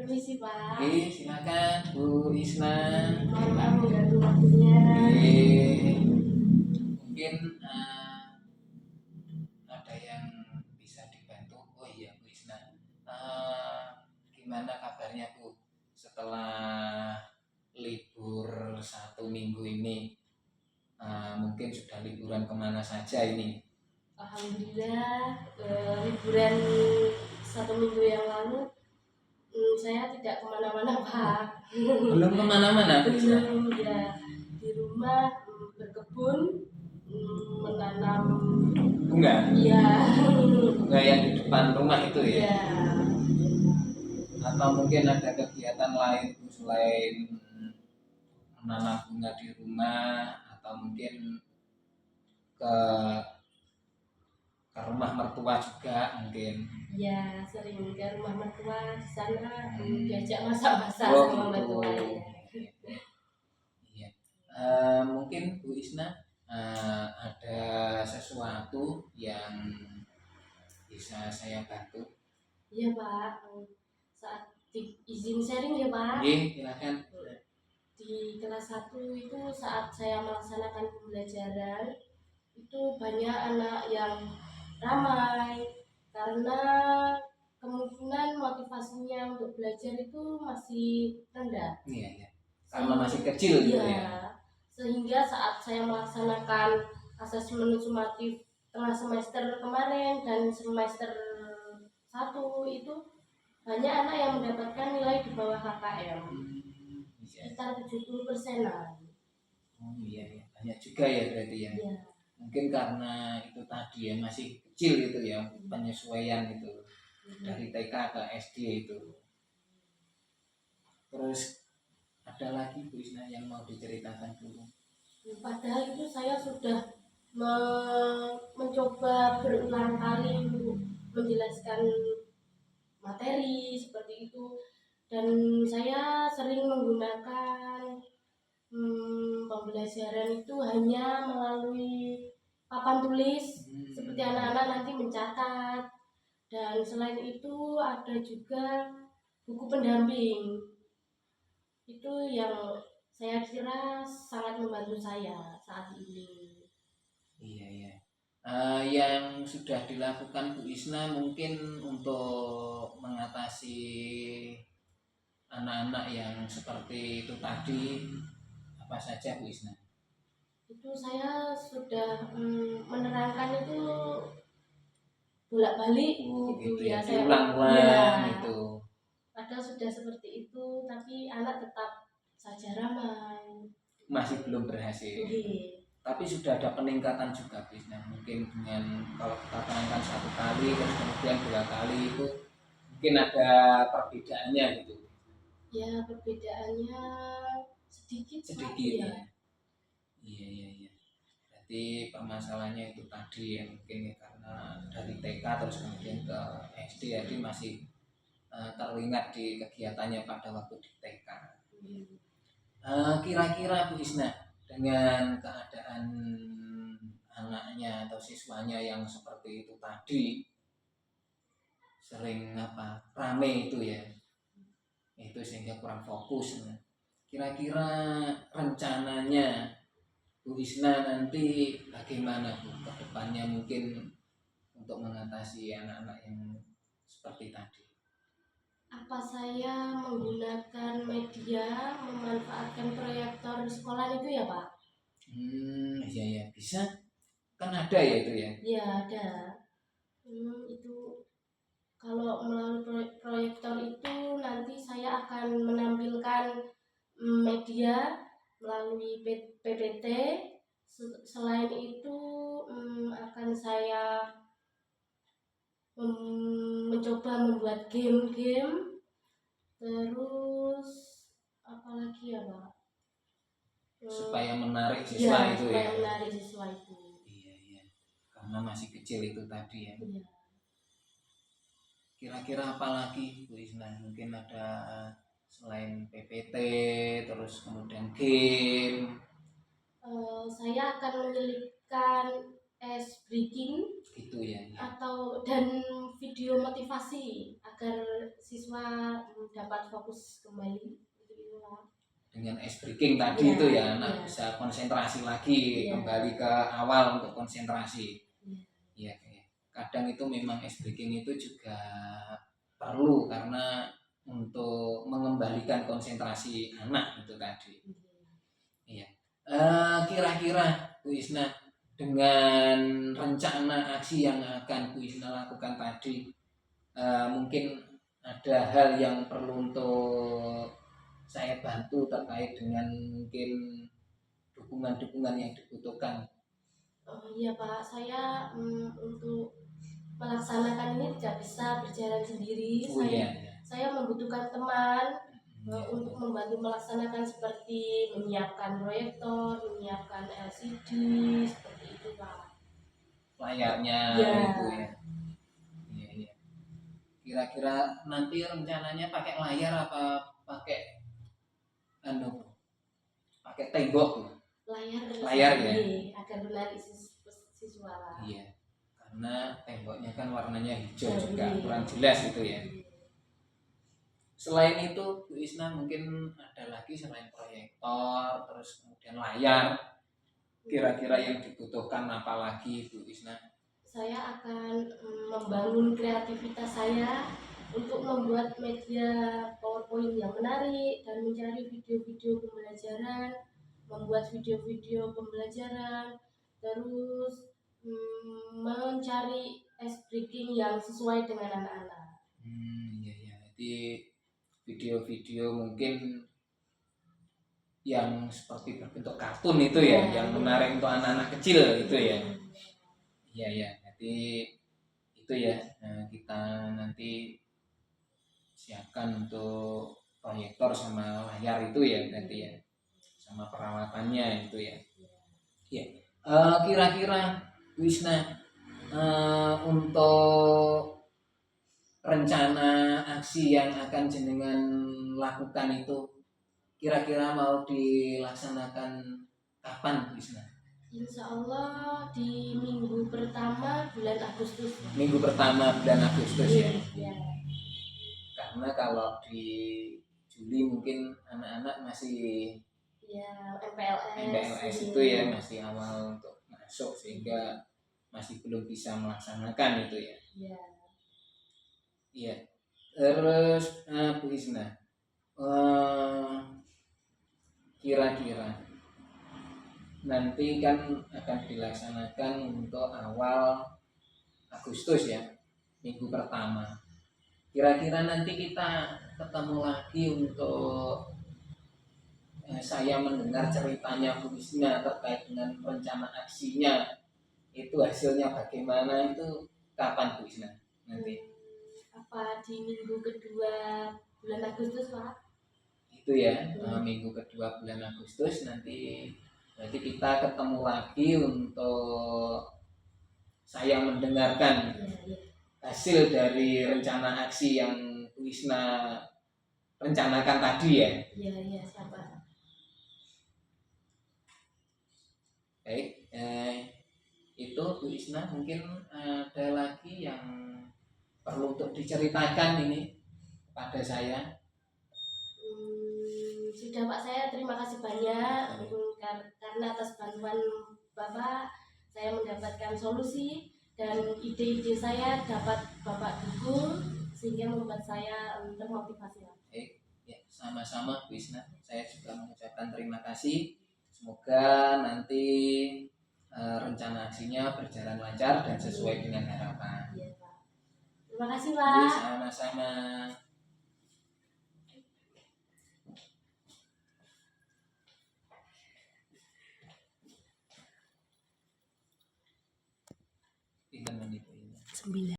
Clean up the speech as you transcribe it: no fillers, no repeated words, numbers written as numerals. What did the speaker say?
Permisi Pak. Oke, silakan Bu Isna. Mohon maaf mengganggu waktunya. Mungkin ada yang bisa dibantu. Oh iya Bu Isna, gimana kabarnya Bu setelah libur 1 minggu ini? Mungkin sudah liburan kemana saja ini? Alhamdulillah, liburan 1 minggu yang lalu saya tidak kemana-mana Pak. Belum kemana-mana Bu Isna? Belum, ya di rumah berkebun, menanam Bunga? Iya. Bunga yang di depan rumah itu ya? Iya. Atau mungkin ada kegiatan lain Bu, selain menanam bunga di rumah, atau mungkin ke rumah mertua juga mungkin? Ya, sering ke rumah mertua di sana, diajak masak-masak Oh sama gitu. mertua ya. Iya. Mungkin Bu Isna ada sesuatu yang bisa saya bantu? Iya Pak, saat izin sharing ya Pak. Iya, silakan. Di kelas 1 itu saat saya melaksanakan pembelajaran, itu banyak anak yang ramai karena kemungkinan motivasinya untuk belajar itu masih rendah. Iya, iya. Karena masih kecil gitu Iya, ya. sehingga saat saya melaksanakan asesmen sumatif tengah semester kemarin dan semester 1 itu banyak anak yang mendapatkan nilai di bawah KKM, sekitar 70%-an. Oh iya, iya. Banyak juga ya berarti ya. Iya. Mungkin karena itu tadi ya, masih kecil itu ya, penyesuaian itu dari TK ke SD itu. Terus ada lagi Bu Isna yang mau diceritakan dulu? Padahal itu saya sudah mencoba berulang kali untuk menjelaskan materi seperti itu, dan saya sering menggunakan pembelajaran itu hanya melalui papan tulis seperti anak-anak nanti mencatat, dan selain itu ada juga buku pendamping. Itu yang saya kira sangat membantu saya saat ini. Iya, iya. Yang sudah dilakukan Bu Isna mungkin untuk mengatasi anak-anak yang seperti itu tadi, apa saja Bu Isna? Itu saya sudah menerangkan itu bolak-balik Gitu ya, ya, saya diulang-ulang itu. Padahal sudah seperti itu, tapi anak tetap saja ramai. Masih belum berhasil. Tapi sudah ada peningkatan juga Bu Isna. Mungkin dengan kalau kita terangkan 1 kali terus kemudian 2 kali itu mungkin ada perbedaannya gitu. Ya, perbedaannya sedikit ya. Iya, iya, iya. Berarti permasalahannya itu tadi ya, mungkin ya, karena dari TK terus kemudian ke SD, jadi masih teringat di kegiatannya pada waktu di TK. Kira-kira Bu Isna, dengan keadaan anaknya atau siswanya yang seperti itu tadi, sering rame itu ya, itu sehingga kurang fokus. Kira-kira rencananya Bu Isna nanti bagaimana Bu ke depannya, mungkin untuk mengatasi anak-anak yang seperti tadi? Apa saya menggunakan media, memanfaatkan proyektor sekolah itu ya Pak? Iya, ya, bisa. Kan ada ya itu ya? Iya ada. Itu kalau melalui proyektor itu nanti saya akan menampilkan media melalui PPT. Selain itu akan saya mencoba membuat game-game. Terus apalagi ya Pak? Supaya menarik siswa itu supaya ya. menarik siswa itu. Iya, iya. Karena masih kecil itu tadi ya. Iya. Kira-kira apa lagi Bu Isna? Mungkin ada selain PPT, terus kemudian game. Saya akan menyelipkan ice breaking Gitu ya. dan video motivasi agar agar siswa dapat fokus kembali. Itu Pak. Dengan ice breaking tadi Iya, itu ya anak iya. bisa konsentrasi lagi, Iya. kembali ke awal untuk konsentrasi. Iya. Iya. Kadang itu memang ice breaking itu juga perlu karena untuk mengembalikan konsentrasi anak itu tadi. Iya. Kira-kira Bu Isna, dengan rencana aksi yang akan Bu Isna lakukan tadi, mungkin ada hal yang perlu untuk saya bantu terkait dengan mungkin dukungan-dukungan yang dibutuhkan. Oh iya Pak, saya untuk melaksanakan ini tidak bisa berjalan sendiri. Oh iya. Saya membutuhkan teman Iya. untuk membantu melaksanakan seperti menyiapkan proyektor, menyiapkan LCD, seperti itu Pak. Layarnya Ya. itu ya. Iya. Kira-kira nanti rencananya pakai layar apa pakai pakai tembok? Layar ya. agar menarik siswa. Iya. Karena temboknya kan warnanya hijau Iya. juga kurang jelas itu ya. Selain itu Bu Isna mungkin ada lagi selain proyektor terus kemudian layar, kira-kira yang dibutuhkan apa lagi Bu Isna? Saya akan membangun kreativitas saya untuk membuat media PowerPoint yang menarik dan mencari video-video pembelajaran, membuat video-video pembelajaran, terus mencari ice breaking yang sesuai dengan anak-anak. Iya. Jadi video-video mungkin yang seperti berbentuk kartun itu ya, yang menarik untuk anak-anak kecil itu ya. Iya. Jadi itu ya, kita nanti siapkan untuk proyektor sama layar itu ya berarti ya, sama peralatannya itu ya. Iya. Kira-kira Wisna, untuk rencana aksi yang akan jenengan lakukan itu kira-kira mau dilaksanakan kapan Wisna? Insya Allah di minggu pertama bulan Agustus. Minggu pertama bulan Agustus ya. Iya. Karena kalau di Juli mungkin anak-anak masih MPLS itu ya, masih awal untuk masuk sehingga masih belum bisa melaksanakan itu ya. Iya. Terus Bu Isna, kira-kira nanti kan akan dilaksanakan untuk awal Agustus ya, minggu pertama. Kira-kira nanti kita ketemu lagi untuk saya mendengar ceritanya Bu Isna terkait dengan rencana aksinya, itu hasilnya bagaimana, itu kapan Bu Isna nanti? Apa di minggu kedua bulan Agustus Pak? Itu ya, minggu kedua bulan Agustus nanti berarti kita ketemu lagi untuk saya mendengarkan hasil dari rencana aksi yang Bu Isna rencanakan tadi ya. Iya, sabar. Baik, itu Bu Isna mungkin ada lagi yang perlu untuk diceritakan ini pada saya. Sudah Pak, saya terima kasih banyak karena atas bantuan Bapak saya mendapatkan solusi dan ide-ide saya dapat Bapak dukung sehingga membuat saya termotivasi. Ya, sama-sama Bu Isna, saya juga mengucapkan terima kasih. Semoga nanti rencana aksinya berjalan lancar dan sesuai dengan harapan. Ya, Pak. Terima kasih Pak. Sama-sama. Pinten menit ini? 9.